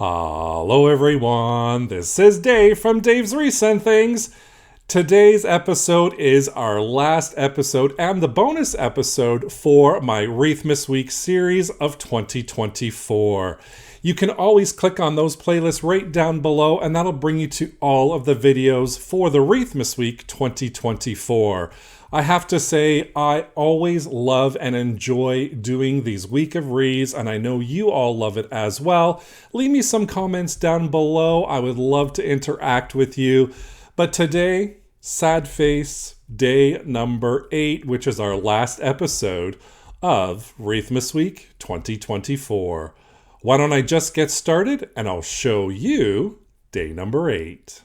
Hello everyone, this is Dave from Dave's Recent Things. Today's episode is our last episode and the bonus episode for my Wreathmas Week series of 2024. You can always click on those playlists right down below and that'll bring you to all of the videos for the Wreathmas Week 2024. I have to say, I always love and enjoy doing these Week of Wreaths, and I know you all love it as well. Leave me some comments down below. I would love to interact with you. But today, sad face, day number 8, which is our last episode of Wreathmas Week 2024. Why don't I just get started, and I'll show you day number 8.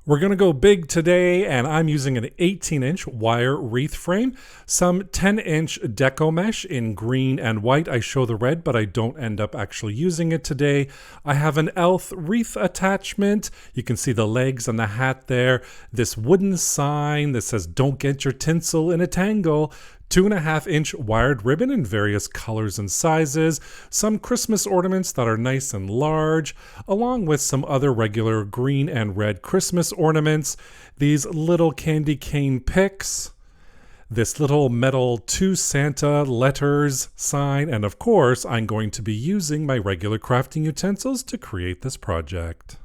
We're going to go big today, and I'm using an 18-inch wire wreath frame, some 10-inch Deco mesh in green and white. I show the red, but I don't end up actually using it today. I have an elf wreath attachment. You can see the legs and the hat there. This wooden sign that says, "Don't get your tinsel in a tangle." 2.5-inch wired ribbon in various colors and sizes, some Christmas ornaments that are nice and large, along with some other regular green and red Christmas ornaments, these little candy cane picks, this little metal "To Santa" letters sign, and of course, I'm going to be using my regular crafting utensils to create this project.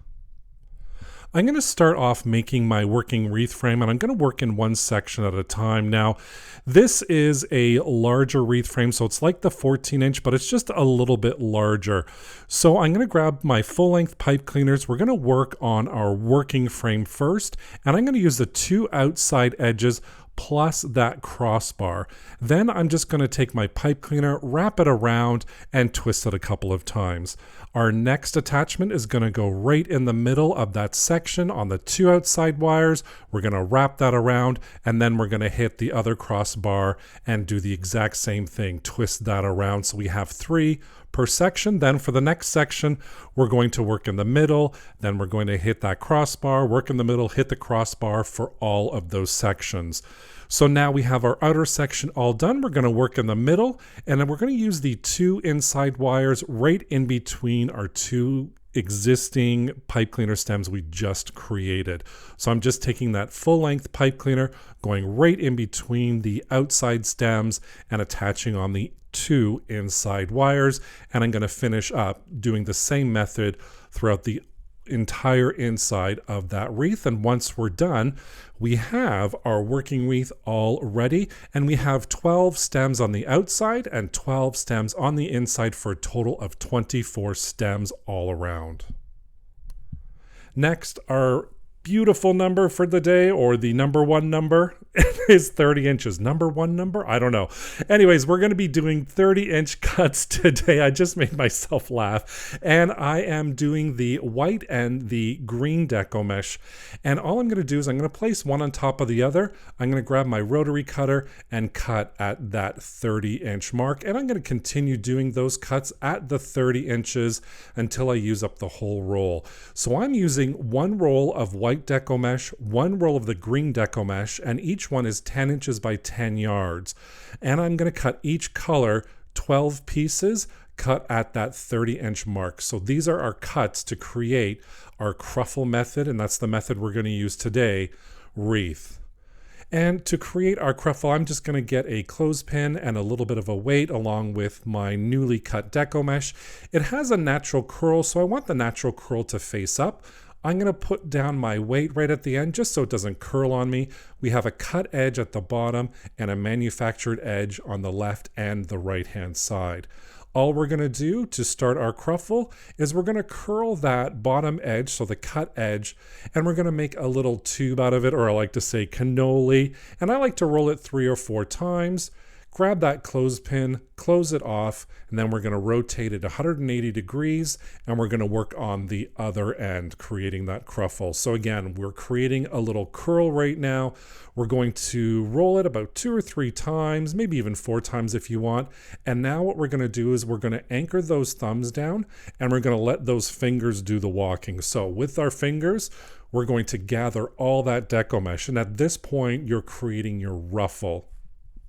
I'm going to start off making my working wreath frame, and I'm going to work in one section at a time. Now, this is a larger wreath frame, so it's like the 14-inch, but it's just a little bit larger. So I'm going to grab my full-length pipe cleaners. We're going to work on our working frame first, and I'm going to use the 2 outside edges plus that crossbar. Then I'm just going to take my pipe cleaner, wrap it around, and twist it a couple of times. Our next attachment is going to go right in the middle of that section on the 2 outside wires. We're going to wrap that around, and then we're going to hit the other crossbar and do the exact same thing, twist that around. So we have 3 per section. Then for the next section, we're going to work in the middle, then we're going to hit that crossbar, work in the middle, hit the crossbar for all of those sections. So now we have our outer section all done. We're going to work in the middle, and then we're going to use the 2 inside wires right in between our 2 existing pipe cleaner stems we just created. So I'm just taking that full-length pipe cleaner, going right in between the outside stems and attaching on the 2 inside wires, and I'm going to finish up doing the same method throughout the entire inside of that wreath. And once we're done, we have our working wreath all ready, and we have 12 stems on the outside and 12 stems on the inside for a total of 24 stems all around. Next, our beautiful number for the day, or the number 1 number, is 30 inches. Number 1 number? I don't know. Anyways, we're going to be doing 30-inch cuts today. I just made myself laugh. And I am doing the white and the green Deco mesh. And all I'm going to do is I'm going to place one on top of the other. I'm going to grab my rotary cutter and cut at that 30-inch mark. And I'm going to continue doing those cuts at the 30 inches until I use up the whole roll. So I'm using 1 roll of white Deco mesh, 1 roll of the green Deco mesh, and each one is 10 inches by 10 yards. And I'm going to cut each color 12 pieces, cut at that 30-inch mark. So these are our cuts to create our Cruffle method, and that's the method we're going to use today, wreath. And to create our Cruffle, I'm just going to get a clothespin and a little bit of a weight along with my newly cut Deco mesh. It has a natural curl, so I want the natural curl to face up. I'm going to put down my weight right at the end just so it doesn't curl on me. We have a cut edge at the bottom and a manufactured edge on the left and the right hand side. All we're going to do to start our Cruffle is we're going to curl that bottom edge, so the cut edge, and we're going to make a little tube out of it, or I like to say cannoli, and I like to roll it 3 or 4 times. Grab that clothespin, close it off, and then we're going to rotate it 180 degrees, and we're going to work on the other end, creating that Cruffle. So again, we're creating a little curl right now. We're going to roll it about 2 or 3 times, maybe even 4 times if you want. And now what we're going to do is we're going to anchor those thumbs down, and we're going to let those fingers do the walking. So with our fingers, we're going to gather all that Deco mesh, and at this point, you're creating your ruffle.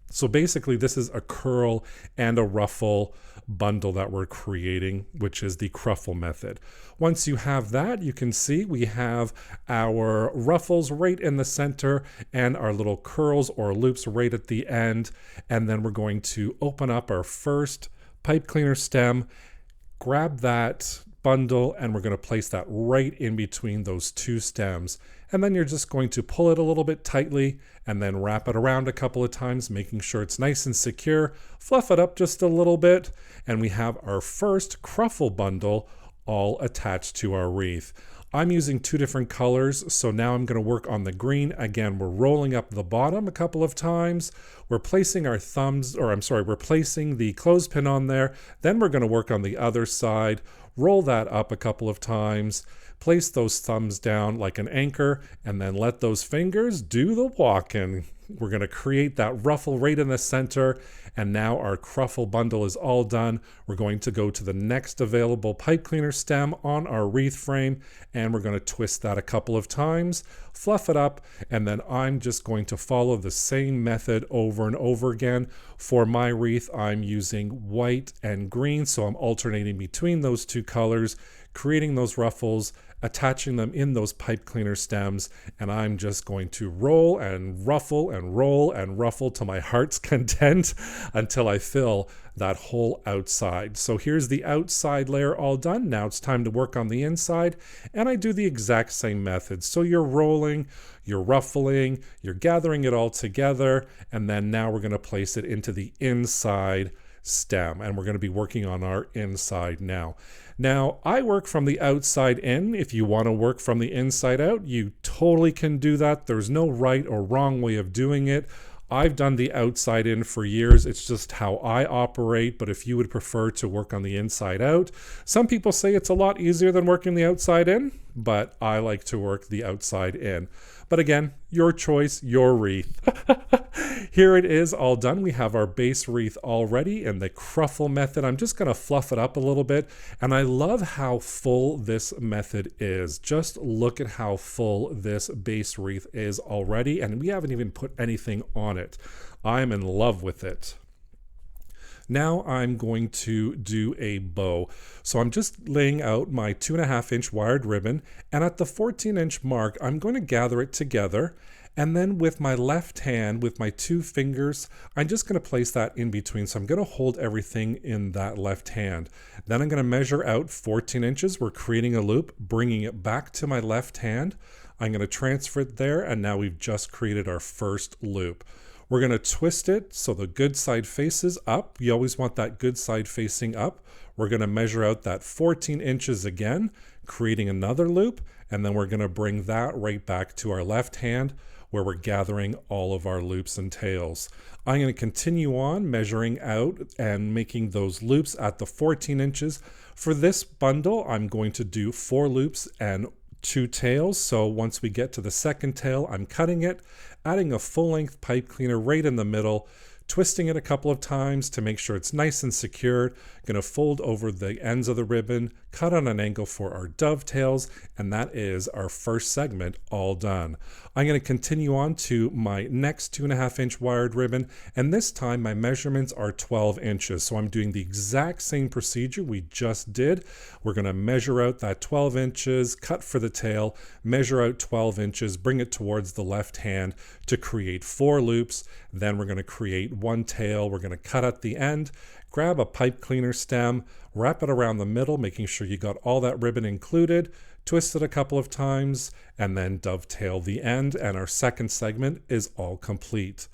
So basically this is a curl and a ruffle bundle that we're creating, which is the Cruffle method. Once you have that, you can see we have our ruffles right in the center and our little curls or loops right at the end. And then we're going to open up our first pipe cleaner stem, grab that bundle, and we're going to place that right in between those two stems. And then you're just going to pull it a little bit tightly and then wrap it around a couple of times, making sure it's nice and secure. Fluff it up just a little bit, and we have our first Cruffle bundle all attached to our wreath. I'm using two different colors, so now I'm going to work on the green. Again, we're rolling up the bottom a couple of times. We're placing our we're placing the clothespin on there. Then we're going to work on the other side. Roll that up a couple of times. Place those thumbs down like an anchor, and then let those fingers do the walking. We're going to create that ruffle right in the center, and now our Cruffle bundle is all done. We're going to go to the next available pipe cleaner stem on our wreath frame, and we're going to twist that a couple of times, fluff it up, and then I'm just going to follow the same method over and over again. For my wreath, I'm using white and green, so I'm alternating between those two colors, creating those ruffles, attaching them in those pipe cleaner stems, and I'm just going to roll and ruffle and roll and ruffle to my heart's content until I fill that whole outside. So here's the outside layer all done. Now it's time to work on the inside, and I do the exact same method. So you're rolling, you're ruffling, you're gathering it all together, and then now we're going to place it into the inside stem, and we're going to be working on our inside now. Now, I work from the outside in. If you want to work from the inside out, you totally can do that. There's no right or wrong way of doing it. I've done the outside in for years. It's just how I operate. But if you would prefer to work on the inside out, some people say it's a lot easier than working the outside in, but I like to work the outside in. But again, your choice, your wreath. Here it is all done. We have our base wreath already in the Cruffle method. I'm just going to fluff it up a little bit. And I love how full this method is. Just look at how full this base wreath is already. And we haven't even put anything on it. I'm in love with it. Now I'm going to do a bow. So I'm just laying out my 2.5 inch wired ribbon, and at the 14-inch mark, I'm going to gather it together. And then with my left hand, with my 2 fingers, I'm just going to place that in between. So I'm going to hold everything in that left hand. Then I'm going to measure out 14 inches. We're creating a loop, bringing it back to my left hand. I'm going to transfer it there, and now we've just created our first loop. We're going to twist it so the good side faces up. You always want that good side facing up. We're going to measure out that 14 inches again, creating another loop, and then we're going to bring that right back to our left hand where we're gathering all of our loops and tails. I'm going to continue on measuring out and making those loops at the 14 inches. For this bundle, I'm going to do 4 loops and 2 tails. So once we get to the second tail, I'm cutting it, adding a full-length pipe cleaner right in the middle, twisting it a couple of times to make sure it's nice and secured. Going to fold over the ends of the ribbon, cut on an angle for our dovetails, and that is our first segment all done. I'm going to continue on to my next 2.5 inch wired ribbon, and this time my measurements are 12 inches. So I'm doing the exact same procedure we just did. We're going to measure out that 12 inches, cut for the tail, measure out 12 inches, bring it towards the left hand to create 4 loops. Then we're going to create 1 tail. We're going to cut at the end, grab a pipe cleaner stem, wrap it around the middle, making sure you got all that ribbon included, twist it a couple of times, and then dovetail the end, and our second segment is all complete.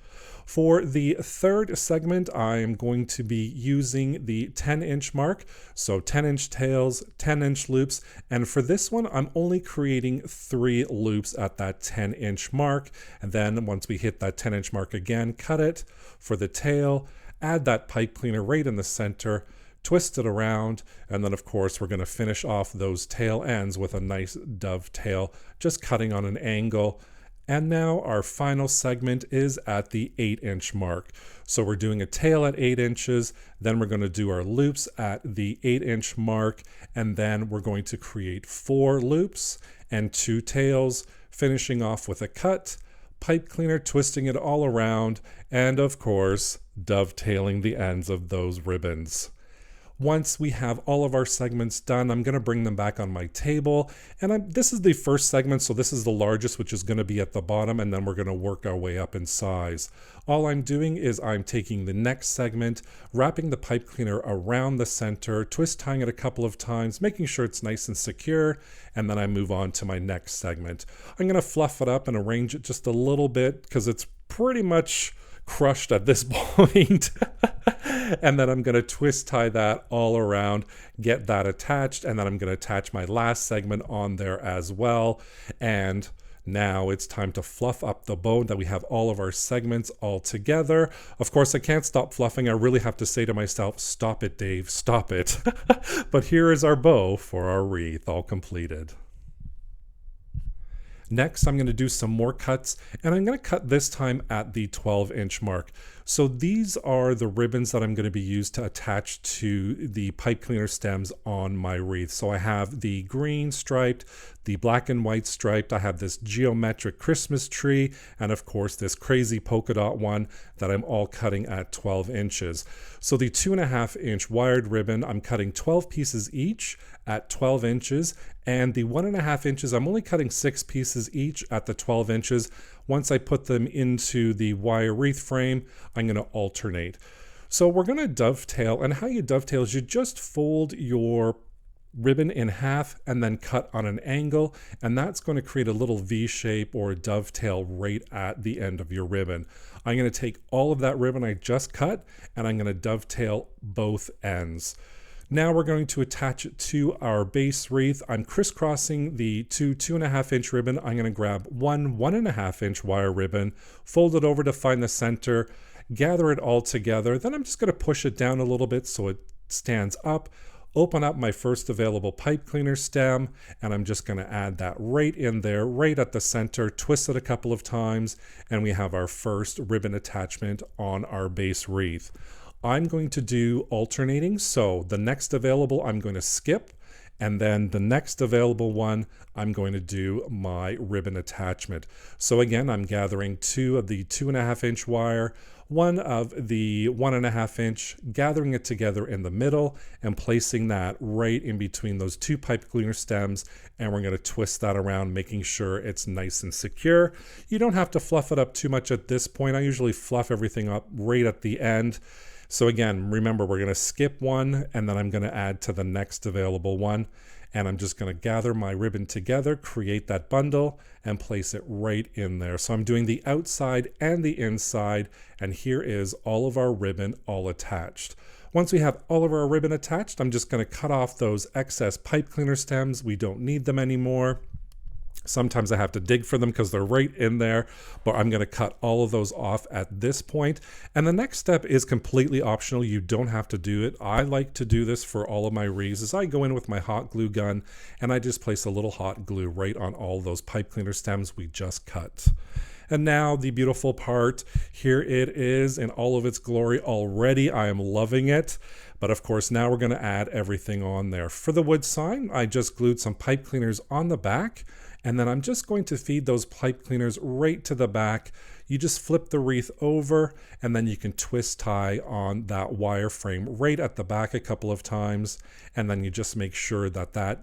For the third segment, I am going to be using the 10-inch mark, so 10-inch tails, 10-inch loops, and for this one, I'm only creating 3 loops at that 10-inch mark, and then once we hit that 10-inch mark again, cut it for the tail, add that pipe cleaner right in the center, twist it around, and then of course we're going to finish off those tail ends with a nice dovetail, just cutting on an angle. And now our final segment is at the 8-inch mark. So we're doing a tail at 8 inches, then we're going to do our loops at the 8-inch mark, and then we're going to create 4 loops and 2 tails, finishing off with a cut, pipe cleaner, twisting it all around, and of course, dovetailing the ends of those ribbons. Once we have all of our segments done, I'm going to bring them back on my table. And this is the first segment, so this is the largest, which is going to be at the bottom, and then we're going to work our way up in size. All I'm doing is I'm taking the next segment, wrapping the pipe cleaner around the center, twist tying it a couple of times, making sure it's nice and secure, and then I move on to my next segment. I'm going to fluff it up and arrange it just a little bit because it's pretty much crushed at this point. And then I'm going to twist tie that all around, get that attached, and then I'm going to attach my last segment on there as well. And now it's time to fluff up the bow that we have all of our segments all together. Of course, I can't stop fluffing. I really have to say to myself, stop it, Dave, stop it. But here is our bow for our wreath all completed. Next, I'm going to do some more cuts, and I'm going to cut this time at the 12-inch mark. So these are the ribbons that I'm going to be used to attach to the pipe cleaner stems on my wreath. So I have the green striped, the black and white striped, I have this geometric Christmas tree, and of course this crazy polka dot one that I'm all cutting at 12 inches. So the 2.5-inch wired ribbon, I'm cutting 12 pieces each at 12 inches, and the 1.5 inches, I'm only cutting 6 pieces each at the 12 inches. Once I put them into the wire wreath frame, I'm going to alternate. So we're going to dovetail, and how you dovetail is you just fold your ribbon in half and then cut on an angle, and that's going to create a little V shape or a dovetail right at the end of your ribbon. I'm going to take all of that ribbon I just cut and I'm going to dovetail both ends. Now we're going to attach it to our base wreath. I'm crisscrossing the 2.5-inch ribbon. I'm going to grab 1.5-inch wire ribbon, fold it over to find the center, gather it all together. Then I'm just going to push it down a little bit so it stands up, open up my first available pipe cleaner stem, and I'm just going to add that right in there, right at the center, twist it a couple of times, and we have our first ribbon attachment on our base wreath. I'm going to do alternating, so the next available I'm going to skip, and then the next available one I'm going to do my ribbon attachment. So again, I'm gathering 2 of the 2.5-inch wire, 1 of the 1.5-inch, gathering it together in the middle and placing that right in between those 2 pipe cleaner stems, and we're going to twist that around, making sure it's nice and secure. You don't have to fluff it up too much at this point. I usually fluff everything up right at the end. So again, remember, we're going to skip one, and then I'm going to add to the next available one. And I'm just going to gather my ribbon together, create that bundle, and place it right in there. So I'm doing the outside and the inside, and here is all of our ribbon all attached. Once we have all of our ribbon attached, I'm just going to cut off those excess pipe cleaner stems. We don't need them anymore. Sometimes I have to dig for them because they're right in there, but I'm going to cut all of those off at this point. And the next step is completely optional. You don't have to do it. I like to do this for all of my wreaths. Is I go in with my hot glue gun and I just place a little hot glue right on all those pipe cleaner stems we just cut. And now the beautiful part, here it is in all of its glory already. I am loving it. But of course, now we're going to add everything on there. For the wood sign, I just glued some pipe cleaners on the back, and then I'm just going to feed those pipe cleaners right to the back. You just flip the wreath over, and then you can twist tie on that wire frame right at the back a couple of times, and then you just make sure that that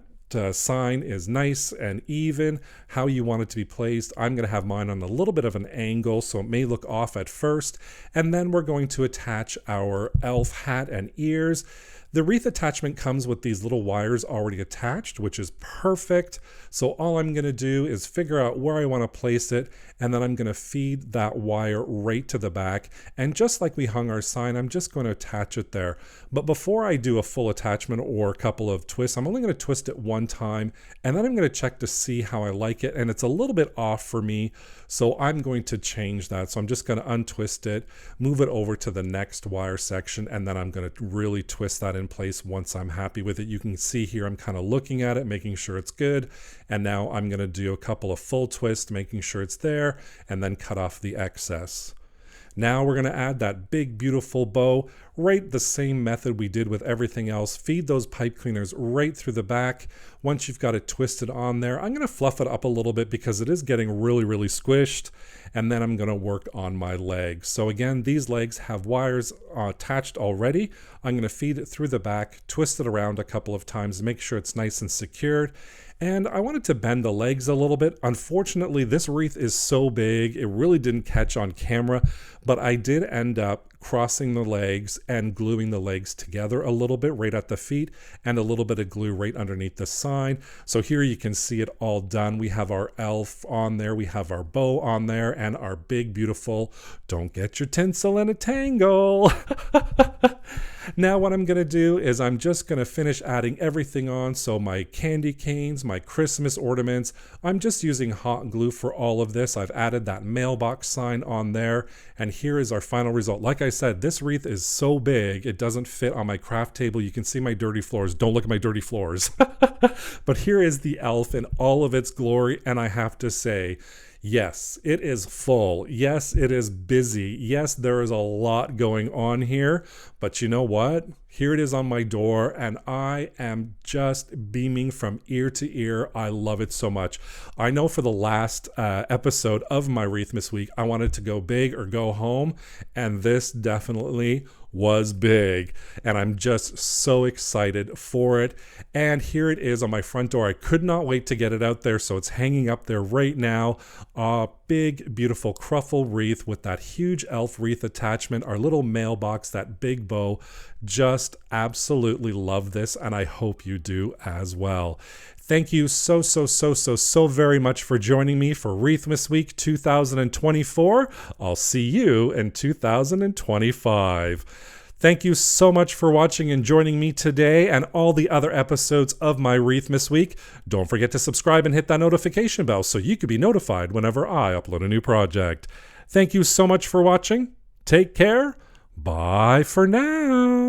sign is nice and even how you want it to be placed. I'm going to have mine on a little bit of an angle, so it may look off at first, and then we're going to attach our elf hat and ears. The wreath attachment comes with these little wires already attached, which is perfect. So all I'm going to do is figure out where I want to place it, and then I'm going to feed that wire right to the back. And just like we hung our sign, I'm just going to attach it there. But before I do a full attachment or a couple of twists, I'm only going to twist it one time, and then I'm going to check to see how I like it. And it's a little bit off for me, so I'm going to change that. So I'm just going to untwist it, move it over to the next wire section, and then I'm going to really twist that in place once I'm happy with it. You can see here I'm kind of looking at it, making sure it's good, and now I'm going to do a couple of full twists, making sure it's there, and then cut off the excess. Now we're going to add that big beautiful bow right the same method we did with everything else. Feed those pipe cleaners right through the back. Once you've got it twisted on there, I'm going to fluff it up a little bit because it is getting really, really squished. And then I'm going to work on my legs. So again, these legs have wires attached already. I'm going to feed it through the back, twist it around a couple of times, make sure it's nice and secured. And I wanted to bend the legs a little bit. Unfortunately, this wreath is so big, it really didn't catch on camera, but I did end up crossing the legs and gluing the legs together a little bit right at the feet and a little bit of glue right underneath the sign. So here you can see it all done. We have our elf on there, we have our bow on there, and our big, beautiful, don't get your tinsel in a tangle. Now what I'm going to do is I'm just going to finish adding everything on. So my candy canes, my Christmas ornaments, I'm just using hot glue for all of this. I've added that mailbox sign on there. And here is our final result. Like I said, this wreath is so big, it doesn't fit on my craft table. You can see my dirty floors. Don't look at my dirty floors. But here is the elf in all of its glory. And I have to say, yes, it is full. Yes, it is busy. Yes, there is a lot going on here. But you know what? Here it is on my door, and I am just beaming from ear to ear. I love it so much. I know for the last episode of my Wreathmas week, I wanted to go big or go home, and this definitely was big, and I'm just so excited for it. And here it is on my front door. I could not wait to get it out there, so it's hanging up there right now. A big, beautiful Cruffle wreath with that huge elf wreath attachment, our little mailbox, that big bow. Just absolutely love this, and I hope you do as well. Thank you so very much for joining me for Wreathmas Week 2024. I'll see you in 2025. Thank you so much for watching and joining me today and all the other episodes of my Wreathmas Week. Don't forget to subscribe and hit that notification bell so you can be notified whenever I upload a new project. Thank you so much for watching. Take care. Bye for now.